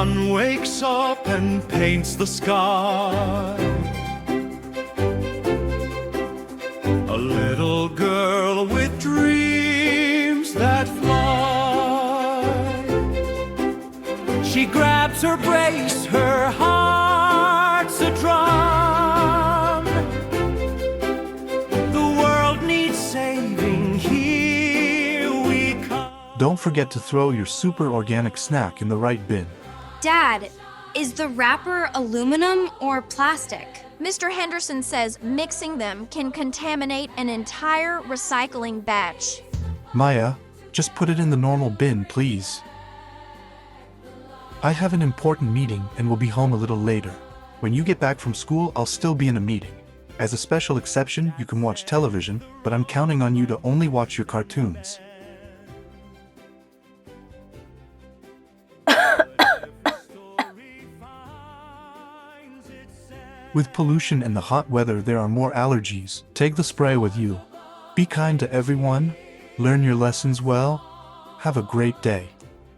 sun wakes up and paints the sky. A little girl with dreams that fly. She grabs her brace, her heart's a drum. The world needs saving, here we come. Don't forget to throw your super organic snack in the right bin. Dad, is the wrapper aluminum or plastic? Mr. Henderson says mixing them can contaminate an entire recycling batch. Maya, just put it in the normal bin, please. I have an important meeting and will be home a little later. When you get back from school, I'll still be in a meeting. As a special exception, you can watch television, but I'm counting on you to only watch your cartoons. With pollution and the hot weather, there are more allergies. Take the spray with you. Be kind to everyone. Learn your lessons well. Have a great day.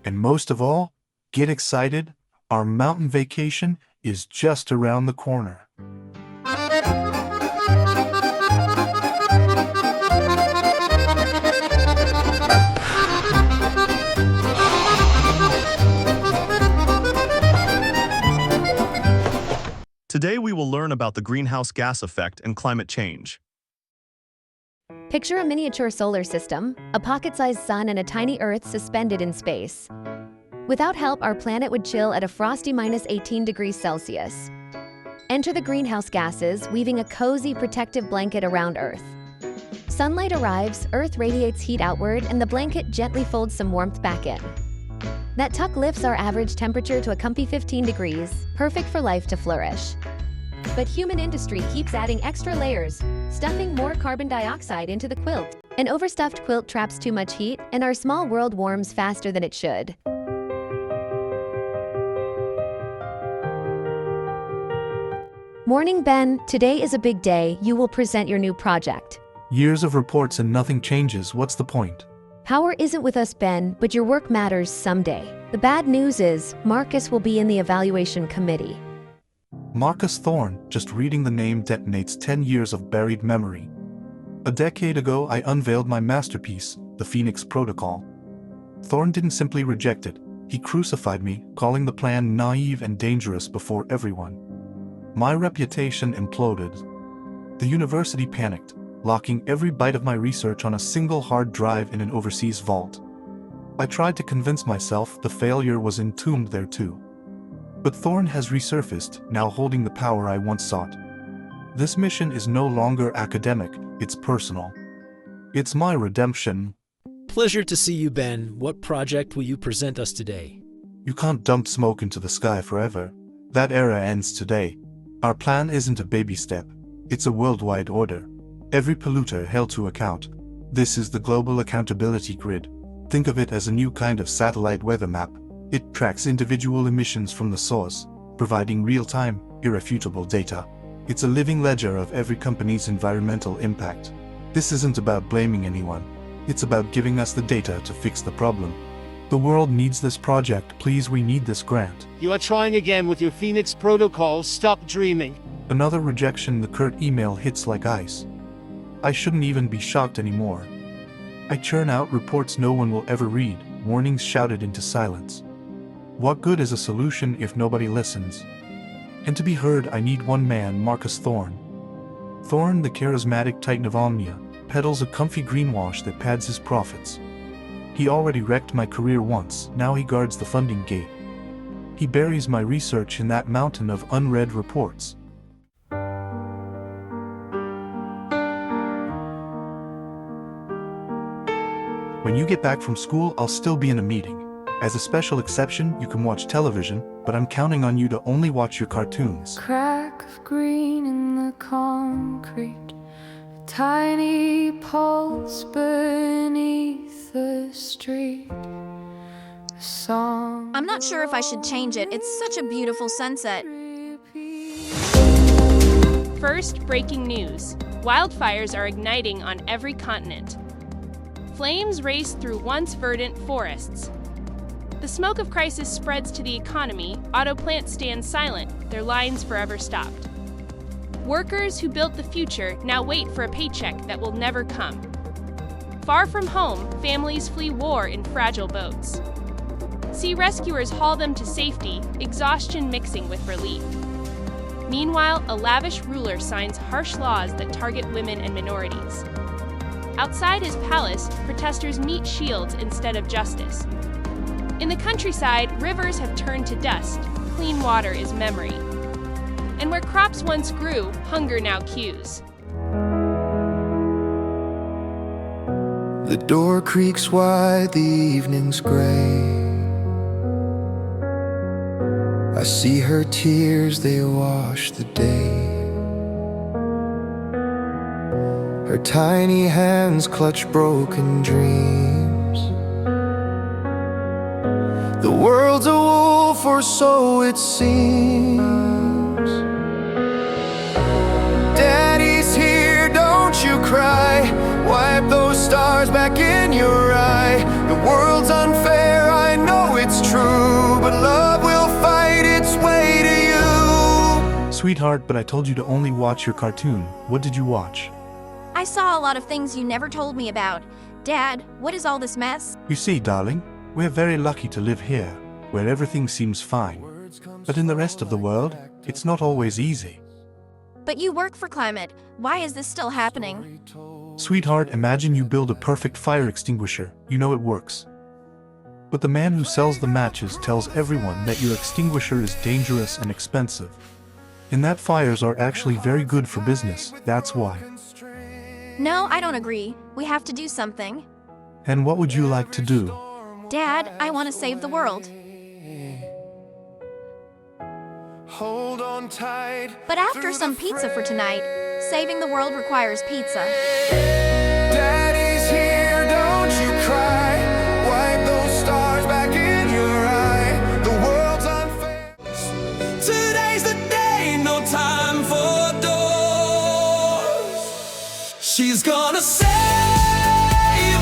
And most of all, get excited. Our mountain vacation is just around the corner. Today we will learn about the greenhouse gas effect and climate change. Picture a miniature solar system, a pocket-sized sun and a tiny Earth suspended in space. Without help, our planet would chill at a frosty -18 degrees Celsius. Enter the greenhouse gases, weaving a cozy protective blanket around Earth. Sunlight arrives, Earth radiates heat outward, and the blanket gently folds some warmth back in. That tuck lifts our average temperature to a comfy 15 degrees, perfect for life to flourish. But human industry keeps adding extra layers, stuffing more carbon dioxide into the quilt. An overstuffed quilt traps too much heat, and our small world warms faster than it should. Morning, Ben. Today is a big day. You will present your new project. Years of reports and nothing changes. What's the point? Power isn't with us, Ben, but your work matters someday. The bad news is, Marcus will be in the evaluation committee. Marcus Thorne, just reading the name detonates 10 years of buried memory. A decade ago, I unveiled my masterpiece, the Phoenix Protocol. Thorne didn't simply reject it. He crucified me, calling the plan naive and dangerous before everyone. My reputation imploded. The university panicked, locking every byte of my research on a single hard drive in an overseas vault. I tried to convince myself the failure was entombed there too. But Thorne has resurfaced, now holding the power I once sought. This mission is no longer academic, it's personal. It's my redemption. Pleasure to see you, Ben. What project will you present us today? You can't dump smoke into the sky forever. That era ends today. Our plan isn't a baby step. It's a worldwide order. Every polluter held to account. This is the Global Accountability Grid. Think of it as a new kind of satellite weather map. It tracks individual emissions from the source, providing real-time, irrefutable data. It's a living ledger of every company's environmental impact. This isn't about blaming anyone. It's about giving us the data to fix the problem. The world needs this project. Please, we need this grant. You are trying again with your Phoenix Protocol. Stop dreaming. Another rejection. The curt email hits like ice. I shouldn't even be shocked anymore. I churn out reports no one will ever read, warnings shouted into silence. What good is a solution if nobody listens? And to be heard, I need one man, Marcus Thorne. Thorne, the charismatic titan of Omnia, peddles a comfy greenwash that pads his profits. He already wrecked my career once, now he guards the funding gate. He buries my research in that mountain of unread reports. When you get back from school, I'll still be in a meeting. As a special exception, you can watch television, but I'm counting on you to only watch your cartoons. Crack of green in the concrete, a tiny pulse beneath the street. A song. I'm not sure if I should change it. It's such a beautiful sunset. First, breaking news. Wildfires are igniting on every continent. Flames race through once verdant forests. The smoke of crisis spreads to the economy, auto plants stand silent, their lines forever stopped. Workers who built the future now wait for a paycheck that will never come. Far from home, families flee war in fragile boats. Sea rescuers haul them to safety, exhaustion mixing with relief. Meanwhile, a lavish ruler signs harsh laws that target women and minorities. Outside his palace, protesters meet shields instead of justice. In the countryside, rivers have turned to dust, clean water is memory. And where crops once grew, hunger now queues. The door creaks wide, the evening's gray. I see her tears, they wash the day. Her tiny hands clutch broken dreams. The world's a wolf, or so it seems. Daddy's here, don't you cry. Wipe those stars back in your eye. The world's unfair, I know it's true, but love will fight its way to you. Sweetheart, but I told you to only watch your cartoon. What did you watch? I saw a lot of things you never told me about. Dad, what is all this mess? You see, darling, we're very lucky to live here, where everything seems fine. But in the rest of the world, it's not always easy. But you work for climate. Why is this still happening? Sweetheart, imagine you build a perfect fire extinguisher. You know it works. But the man who sells the matches tells everyone that your extinguisher is dangerous and expensive. And that fires are actually very good for business, that's why. No, I don't agree. We have to do something. And what would you like to do? Dad, I want to save the world. Hold on tight. But after some pizza for tonight, saving the world requires pizza. Daddy's here, don't you cry. Wipe those stars back in your eye. The world's unfair. Today's the day, no time for doors. She's gonna save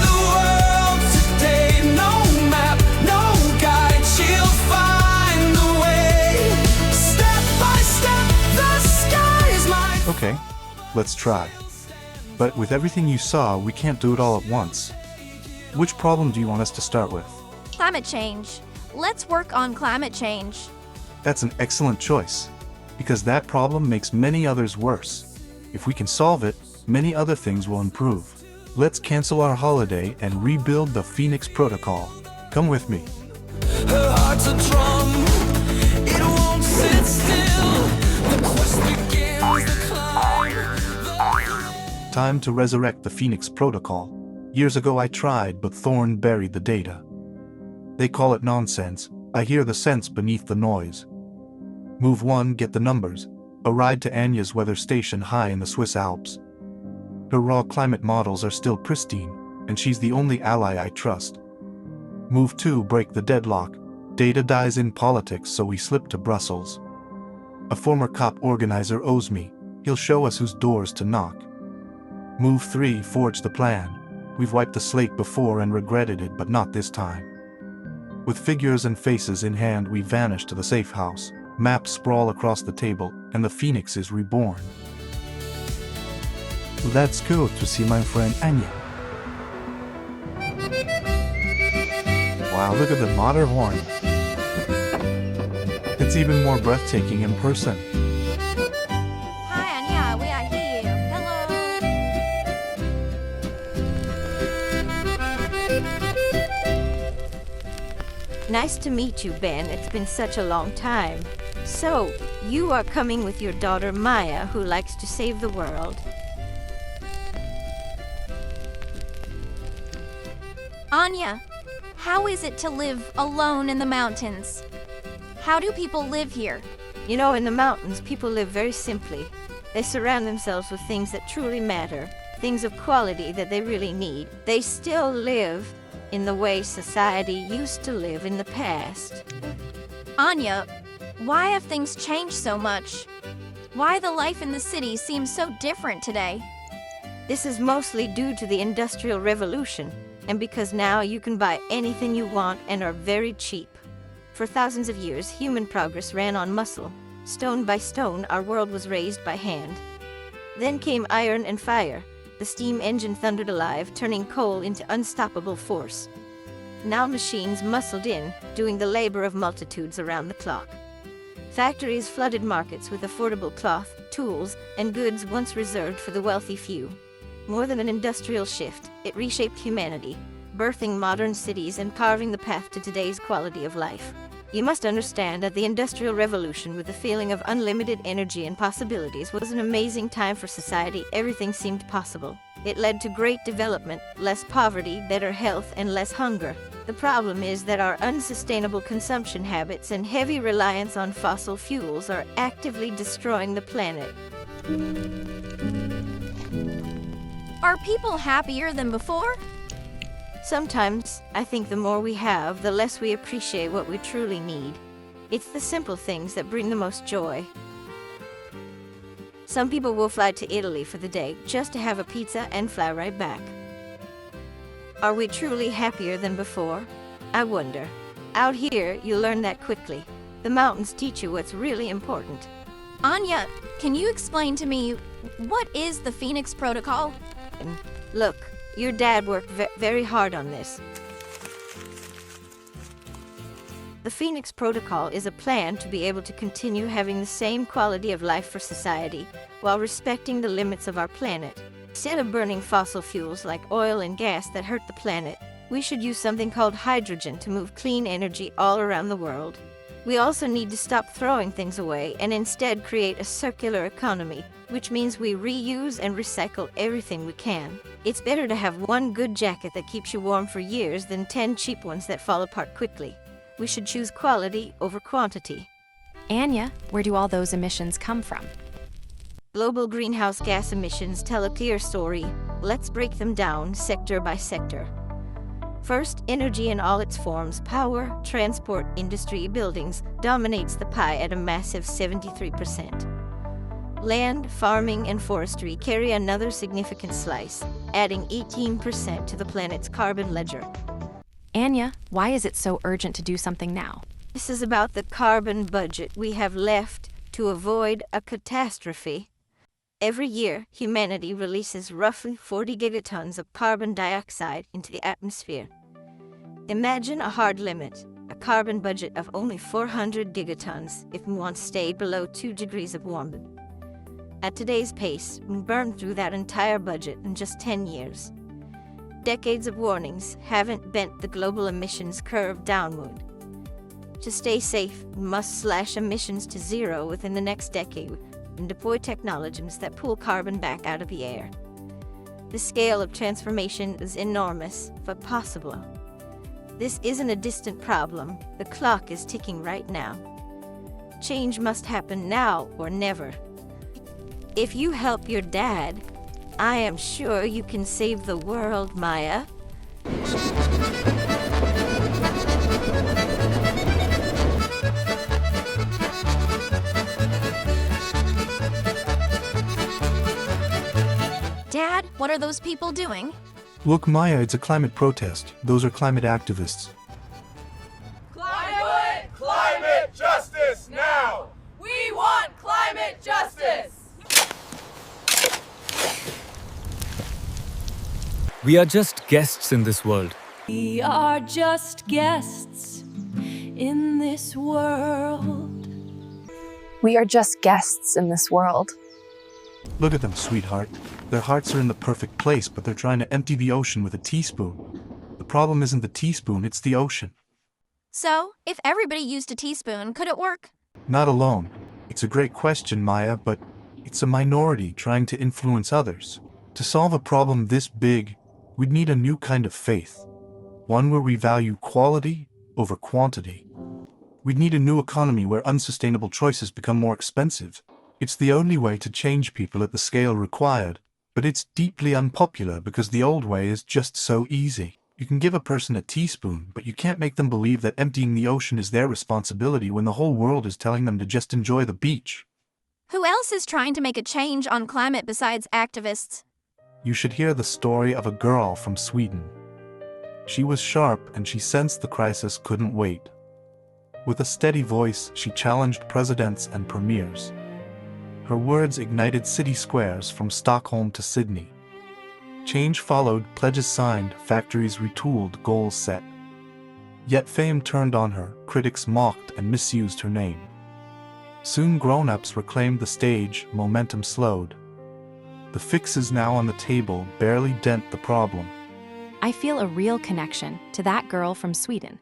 the world today. No map, no guide. She'll find the way. Step by step, the sky's mine. Okay, let's try. But with everything you saw, we can't do it all at once. Which problem do you want us to start with? Climate change. Let's work on climate change. That's an excellent choice, because that problem makes many others worse. If we can solve it, many other things will improve. Let's cancel our holiday and rebuild the Phoenix Protocol. Come with me. Her heart's a drum, it won't sit still. The quest begins, the climb. Time to resurrect the Phoenix Protocol. Years ago I tried, but Thorn buried the data. They call it nonsense. I hear the sense beneath the noise. Move 1, get the numbers. A ride to Anya's weather station high in the Swiss Alps. Her raw climate models are still pristine, and she's the only ally I trust. Move 2, break the deadlock. Data dies in politics, so we slip to Brussels. A former COP organizer owes me. He'll show us whose doors to knock. Move 3, forge the plan. We've wiped the slate before and regretted it, but not this time. With figures and faces in hand, we vanish to the safe house. Maps sprawl across the table, and the Phoenix is reborn. Let's go to see my friend Anya. Wow, look at the Matterhorn. It's even more breathtaking in person. Hi, Anya, we are here. Hello. Nice to meet you, Ben. It's been such a long time. So, you are coming with your daughter Maya, who likes to save the world. Anya, how is it to live alone in the mountains? How do people live here? You know, in the mountains, people live very simply. They surround themselves with things that truly matter, things of quality that they really need. They still live in the way society used to live in the past. Anya, why have things changed so much? Why the life in the city seems so different today? This is mostly due to the Industrial Revolution, and because now you can buy anything you want and are very cheap. For thousands of years, human progress ran on muscle. Stone by stone, our world was raised by hand. Then came iron and fire. The steam engine thundered alive, turning coal into unstoppable force. Now machines muscled in, doing the labor of multitudes around the clock. Factories flooded markets with affordable cloth, tools, and goods once reserved for the wealthy few. More than an industrial shift, it reshaped humanity, birthing modern cities and carving the path to today's quality of life. You must understand that the Industrial Revolution, with the feeling of unlimited energy and possibilities, was an amazing time for society. Everything seemed possible. It led to great development, less poverty, better health, and less hunger. The problem is that our unsustainable consumption habits and heavy reliance on fossil fuels are actively destroying the planet. Are people happier than before? Sometimes, I think the more we have, the less we appreciate what we truly need. It's the simple things that bring the most joy. Some people will fly to Italy for the day just to have a pizza and fly right back. Are we truly happier than before? I wonder. Out here, you learn that quickly. The mountains teach you what's really important. Anya, can you explain to me, what is the Phoenix Protocol? Look, your dad worked very hard on this. The Phoenix Protocol is a plan to be able to continue having the same quality of life for society while respecting the limits of our planet. Instead of burning fossil fuels like oil and gas that hurt the planet, we should use something called hydrogen to move clean energy all around the world. We also need to stop throwing things away and instead create a circular economy, which means we reuse and recycle everything we can. It's better to have one good jacket that keeps you warm for years than 10 cheap ones that fall apart quickly. We should choose quality over quantity. Anya, where do all those emissions come from? Global greenhouse gas emissions tell a clear story. Let's break them down sector by sector. First, energy in all its forms, power, transport, industry, buildings, dominates the pie at a massive 73%. Land, farming, and forestry carry another significant slice, adding 18% to the planet's carbon ledger. Anya, why is it so urgent to do something now? This is about the carbon budget we have left to avoid a catastrophe. Every year, humanity releases roughly 40 gigatons of carbon dioxide into the atmosphere. Imagine a hard limit, a carbon budget of only 400 gigatons if we want to stay below 2 degrees of warmth. At today's pace, we burn through that entire budget in just 10 years. Decades of warnings haven't bent the global emissions curve downward. To stay safe, we must slash emissions to zero within the next decade and deploy technologies that pull carbon back out of the air. The scale of transformation is enormous, but possible. This isn't a distant problem. The clock is ticking right now. Change must happen now or never. If you help your dad, I am sure you can save the world, Maya. Dad, what are those people doing? Look, Maya, it's a climate protest. Those are climate activists. Climate justice now! We want climate justice! We are just guests in this world. We are just guests in this world. We are just guests in this world. Look at them, sweetheart. Their hearts are in the perfect place, but they're trying to empty the ocean with a teaspoon. The problem isn't the teaspoon, it's the ocean. So, if everybody used a teaspoon, could it work? Not alone. It's a great question, Maya, but it's a minority trying to influence others. To solve a problem this big, we'd need a new kind of faith. One where we value quality over quantity. We'd need a new economy where unsustainable choices become more expensive. It's the only way to change people at the scale required, but it's deeply unpopular because the old way is just so easy. You can give a person a teaspoon, but you can't make them believe that emptying the ocean is their responsibility when the whole world is telling them to just enjoy the beach. Who else is trying to make a change on climate besides activists? You should hear the story of a girl from Sweden. She was sharp and she sensed the crisis couldn't wait. With a steady voice, she challenged presidents and premiers. Her words ignited city squares from Stockholm to Sydney. Change followed, pledges signed, factories retooled, goals set. Yet fame turned on her, critics mocked and misused her name. Soon grown-ups reclaimed the stage, momentum slowed. The fixes now on the table barely dent the problem. I feel a real connection to that girl from Sweden.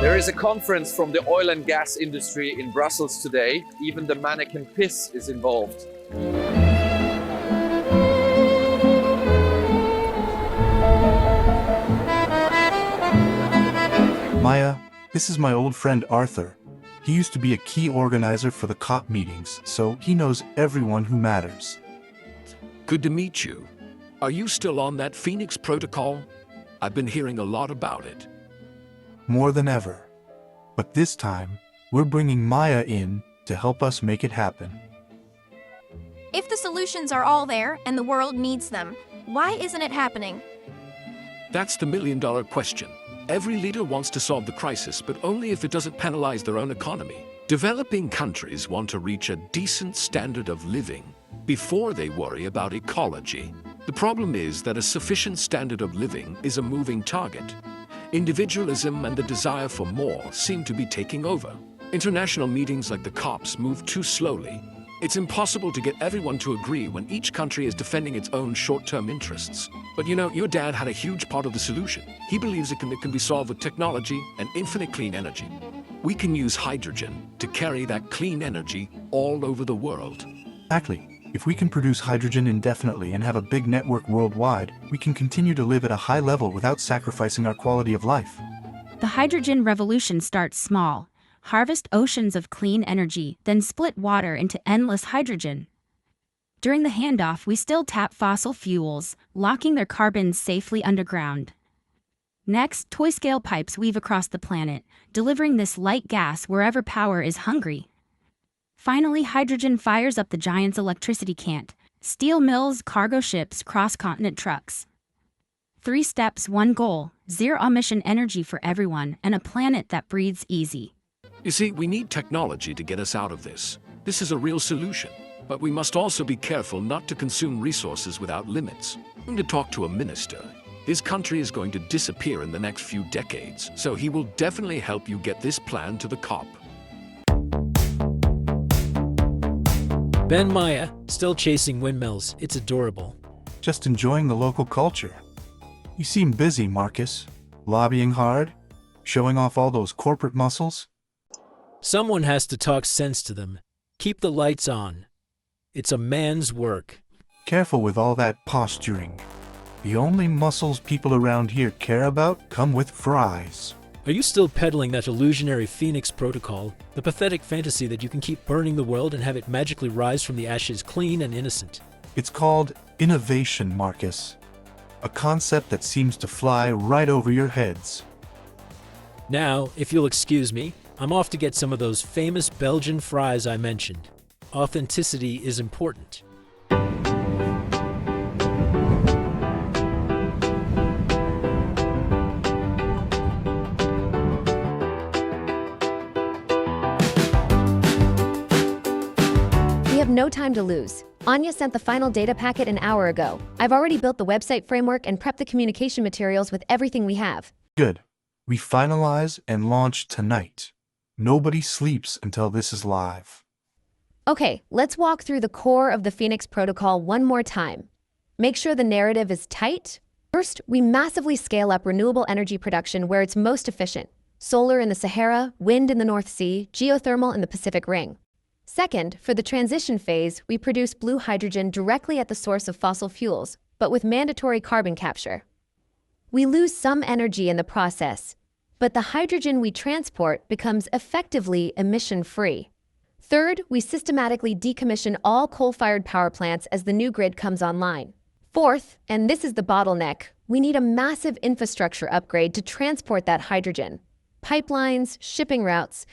There is a conference from the oil and gas industry in Brussels today. Even the mannequin piss is involved. Maya, this is my old friend Arthur. He used to be a key organizer for the COP meetings, so he knows everyone who matters. Good to meet you. Are you still on that Phoenix Protocol? I've been hearing a lot about it. More than ever. But this time, we're bringing Maya in to help us make it happen. If the solutions are all there and the world needs them, why isn't it happening? That's the million-dollar question. Every leader wants to solve the crisis, but only if it doesn't penalize their own economy. Developing countries want to reach a decent standard of living before they worry about ecology. The problem is that a sufficient standard of living is a moving target. Individualism and the desire for more seem to be taking over. International meetings like the COPs move too slowly. It's impossible to get everyone to agree when each country is defending its own short-term interests. But you know, your dad had a huge part of the solution. He believes it can be solved with technology and infinite clean energy. We can use hydrogen to carry that clean energy all over the world. Exactly. If we can produce hydrogen indefinitely and have a big network worldwide, we can continue to live at a high level without sacrificing our quality of life. The hydrogen revolution starts small. Harvest oceans of clean energy, then split water into endless hydrogen. During the handoff, we still tap fossil fuels, locking their carbons safely underground. Next, toy-scale pipes weave across the planet, delivering this light gas wherever power is hungry. Finally, hydrogen fires up the giant's electricity plant, steel mills, cargo ships, cross-continent trucks. 3 steps, 1 goal, zero-emission energy for everyone, and a planet that breathes easy. You see, we need technology to get us out of this. This is a real solution. But we must also be careful not to consume resources without limits. I'm going to talk to a minister. His country is going to disappear in the next few decades, so he will definitely help you get this plan to the COP. Ben Maya, still chasing windmills. It's adorable. Just enjoying the local culture. You seem busy, Marcus. Lobbying hard? Showing off all those corporate muscles? Someone has to talk sense to them. Keep the lights on. It's a man's work. Careful with all that posturing. The only muscles people around here care about come with fries. Are you still peddling that illusionary Phoenix Protocol, the pathetic fantasy that you can keep burning the world and have it magically rise from the ashes clean and innocent? It's called innovation, Marcus. A concept that seems to fly right over your heads. Now, if you'll excuse me, I'm off to get some of those famous Belgian fries I mentioned. Authenticity is important. We have no time to lose. Anya sent the final data packet an hour ago. I've already built the website framework and prepped the communication materials with everything we have. Good. We finalize and launch tonight. Nobody sleeps until this is live. Okay, let's walk through the core of the Phoenix Protocol one more time. Make sure the narrative is tight. First, we massively scale up renewable energy production where it's most efficient. Solar in the Sahara, wind in the North Sea, geothermal in the Pacific Ring. Second, for the transition phase, we produce blue hydrogen directly at the source of fossil fuels, but with mandatory carbon capture. We lose some energy in the process, but the hydrogen we transport becomes effectively emission-free. Third, we systematically decommission all coal-fired power plants as the new grid comes online. Fourth, and this is the bottleneck, we need a massive infrastructure upgrade to transport that hydrogen. Pipelines, shipping routes.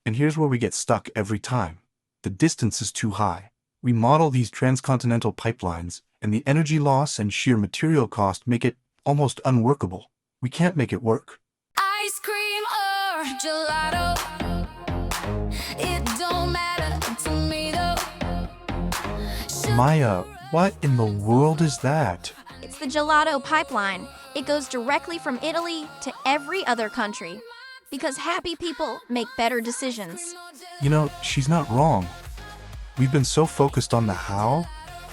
And here's where we get stuck every time. The distance is too high. We model these transcontinental pipelines, and the energy loss and sheer material cost make it almost unworkable. We can't make it work. Ice cream or gelato, it don't matter to me though. Maya, what in the world is that? It's the gelato pipeline. It goes directly from Italy to every other country. Because happy people make better decisions. You know, she's not wrong. We've been so focused on the how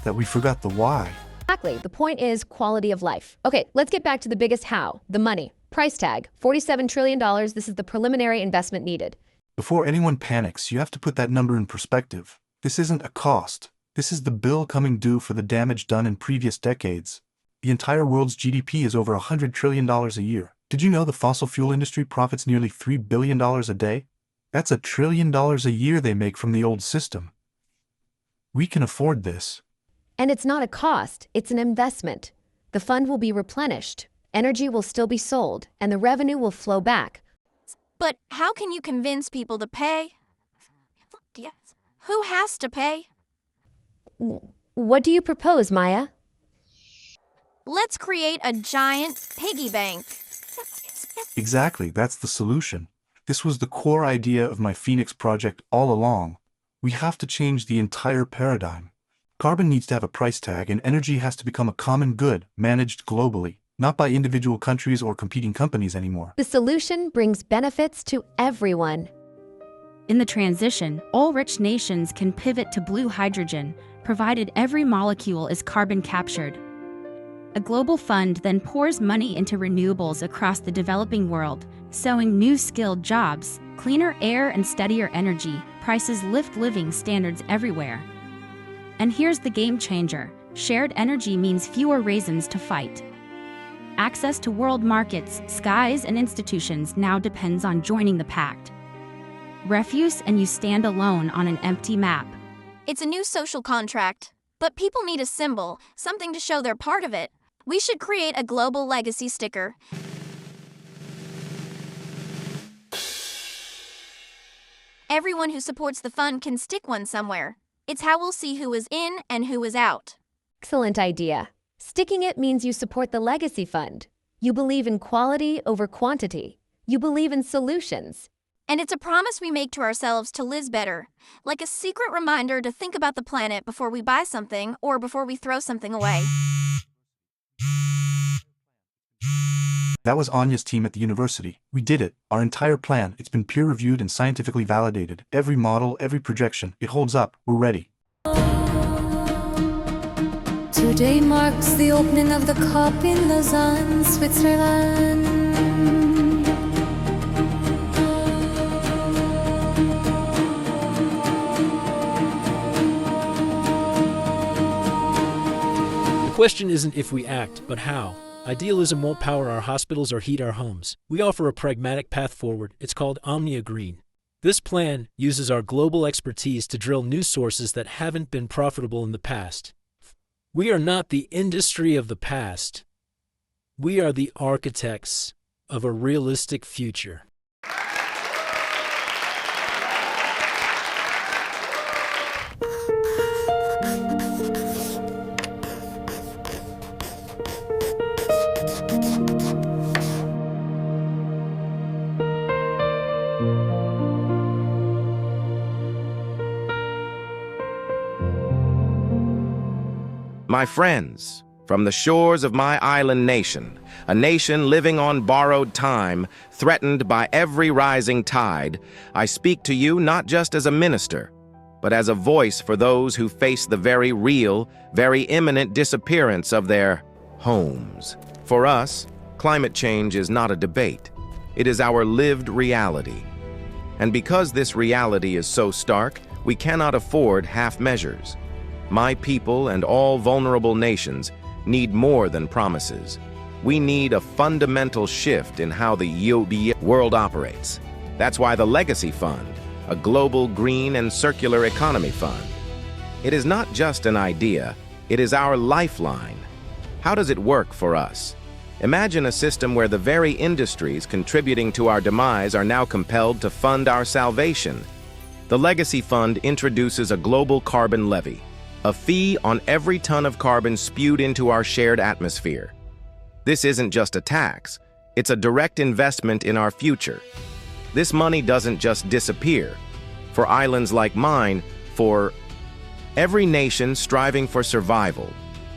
that we forgot the why. Exactly. The point is quality of life. Okay, let's get back to the biggest how, the money. Price tag, $47 trillion. This is the preliminary investment needed. Before anyone panics, you have to put that number in perspective. This isn't a cost. This is the bill coming due for the damage done in previous decades. The entire world's GDP is over $100 trillion a year. Did you know the fossil fuel industry profits nearly $3 billion a day? That's $1 trillion a year they make from the old system. We can afford this. And it's not a cost, it's an investment. The fund will be replenished, energy will still be sold, and the revenue will flow back. But how can you convince people to pay? Who has to pay? What do you propose, Maya? Let's create a giant piggy bank. Exactly, that's the solution. This was the core idea of my Phoenix project all along. We have to change the entire paradigm. Carbon needs to have a price tag, and energy has to become a common good, managed globally, not by individual countries or competing companies anymore. The solution brings benefits to everyone. In the transition, all rich nations can pivot to blue hydrogen, provided every molecule is carbon captured. A global fund then pours money into renewables across the developing world, sowing new skilled jobs, cleaner air and steadier energy. Prices lift living standards everywhere. And here's the game changer. Shared energy means fewer reasons to fight. Access to world markets, skies, and institutions now depends on joining the pact. Refuse and you stand alone on an empty map. It's a new social contract, but people need a symbol, something to show they're part of it. We should create a global legacy sticker. Everyone who supports the fund can stick one somewhere. It's how we'll see who is in and who is out. Excellent idea. Sticking it means you support the legacy fund. You believe in quality over quantity. You believe in solutions. And it's a promise we make to ourselves to live better, like a secret reminder to think about the planet before we buy something or before we throw something away. That was Anya's team at the university. We did it. Our entire plan. It's been peer-reviewed and scientifically validated. Every model, every projection. It holds up. We're ready. Today marks the opening of the COP in Lausanne, Switzerland. The question isn't if we act, but how. Idealism won't power our hospitals or heat our homes. We offer a pragmatic path forward. It's called Omnia Green. This plan uses our global expertise to drill new sources that haven't been profitable in the past. We are not the industry of the past. We are the architects of a realistic future. My friends, from the shores of my island nation, a nation living on borrowed time, threatened by every rising tide, I speak to you not just as a minister, but as a voice for those who face the very real, very imminent disappearance of their homes. For us, climate change is not a debate. It is our lived reality. And because this reality is so stark, we cannot afford half measures. My people and all vulnerable nations need more than promises. We need a fundamental shift in how the world operates. That's why the Legacy Fund, a global green and circular economy fund. It is not just an idea, it is our lifeline. How does it work for us? Imagine a system where the very industries contributing to our demise are now compelled to fund our salvation. The Legacy Fund introduces a global carbon levy. a fee on every ton of carbon spewed into our shared atmosphere. This isn't just a tax, it's a direct investment in our future. This money doesn't just disappear. For islands like mine, for every nation striving for survival,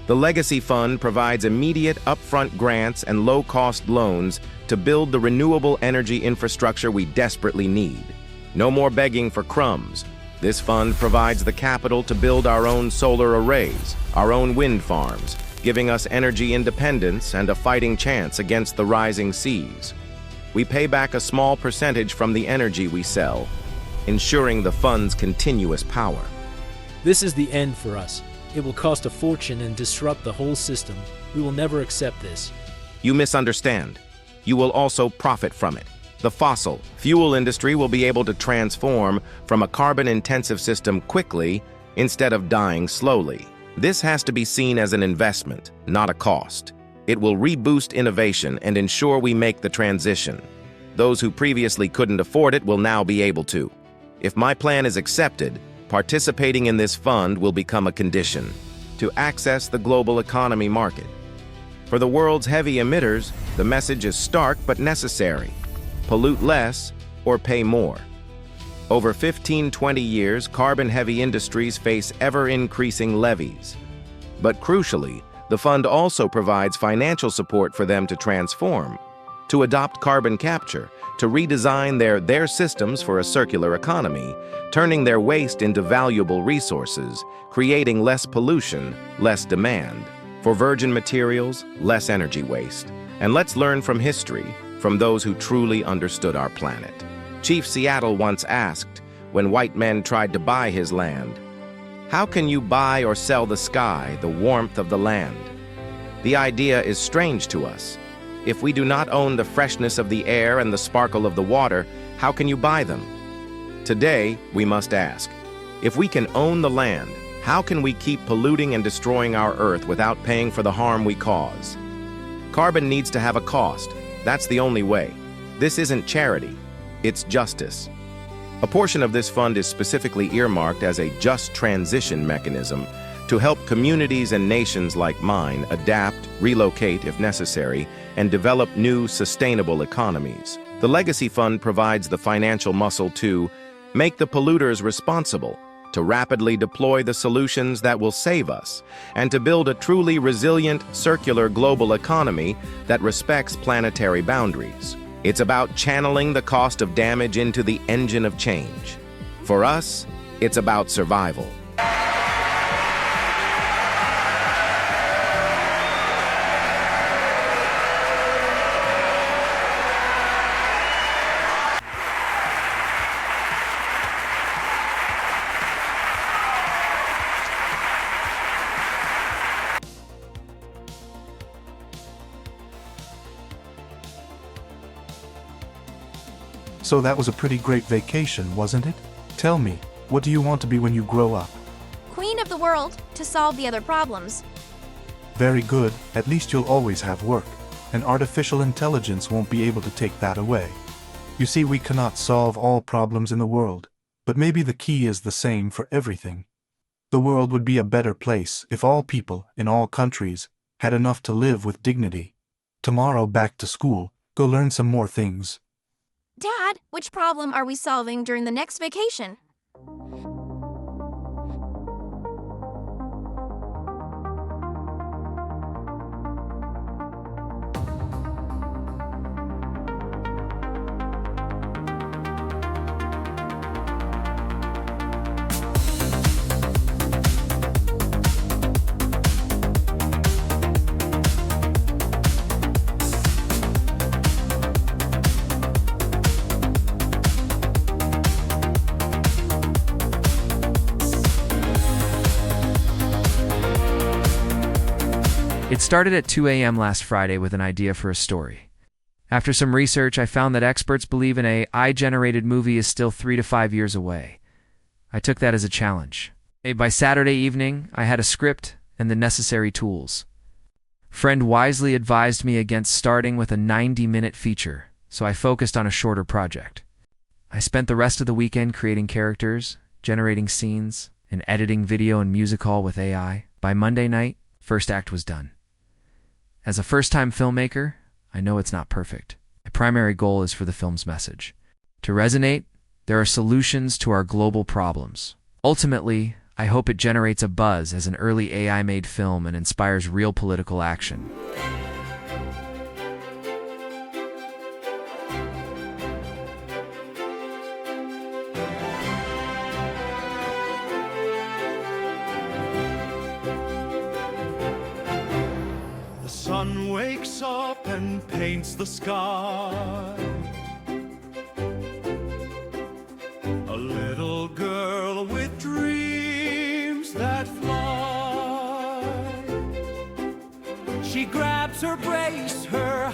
the Legacy Fund provides immediate upfront grants and low-cost loans to build the renewable energy infrastructure we desperately need. No more begging for crumbs. This fund provides the capital to build our own solar arrays, our own wind farms, giving us energy independence and a fighting chance against the rising seas. We pay back a small percentage from the energy we sell, ensuring the fund's continuous power. This is the end for us. It will cost a fortune and disrupt the whole system. We will never accept this. You misunderstand. You will also profit from it. The fossil fuel industry will be able to transform from a carbon-intensive system quickly instead of dying slowly. This has to be seen as an investment, not a cost. It will reboost innovation and ensure we make the transition. Those who previously couldn't afford it will now be able to. If my plan is accepted, participating in this fund will become a condition to access the global economy market. For the world's heavy emitters, the message is stark but necessary. Pollute less or pay more. Over 15-20 years, carbon-heavy industries face ever-increasing levies. But crucially, the fund also provides financial support for them to transform, to adopt carbon capture, to redesign their systems for a circular economy, turning their waste into valuable resources, creating less pollution, less demand. For virgin materials, less energy waste. And let's learn from history, from those who truly understood our planet. Chief Seattle once asked, when white men tried to buy his land, "How can you buy or sell the sky, the warmth of the land?" The idea is strange to us. If we do not own the freshness of the air and the sparkle of the water, how can you buy them? Today, we must ask, if we can own the land, how can we keep polluting and destroying our Earth without paying for the harm we cause? Carbon needs to have a cost. That's the only way. This isn't charity, it's justice. A portion of this fund is specifically earmarked as a just transition mechanism to help communities and nations like mine adapt, relocate if necessary, and develop new, sustainable economies. The Legacy Fund provides the financial muscle to make the polluters responsible, to rapidly deploy the solutions that will save us, and to build a truly resilient, circular global economy that respects planetary boundaries. It's about channeling the cost of damage into the engine of change. For us, it's about survival. So that was a pretty great vacation, wasn't it? Tell me, what do you want to be when you grow up? Queen of the world, to solve the other problems. Very good, at least you'll always have work, and artificial intelligence won't be able to take that away. You see, we cannot solve all problems in the world, but maybe the key is the same for everything. The world would be a better place if all people, in all countries, had enough to live with dignity. Tomorrow back to school, go learn some more things. Dad, which problem are we solving during the next vacation? It started at 2 a.m. last Friday with an idea for a story. After some research, I found that experts believe an AI-generated movie is still 3 to 5 years away. I took that as a challenge. By Saturday evening, I had a script and the necessary tools. Friend wisely advised me against starting with a 90-minute feature, so I focused on a shorter project. I spent the rest of the weekend creating characters, generating scenes, and editing video and music call with AI. By Monday night, first act was done. As a first-time filmmaker, I know it's not perfect. My primary goal is for the film's message to resonate. There are solutions to our global problems. Ultimately, I hope it generates a buzz as an early AI-made film and inspires real political action. The sun wakes up and paints the sky. A little girl with dreams that fly. She grabs her brace, her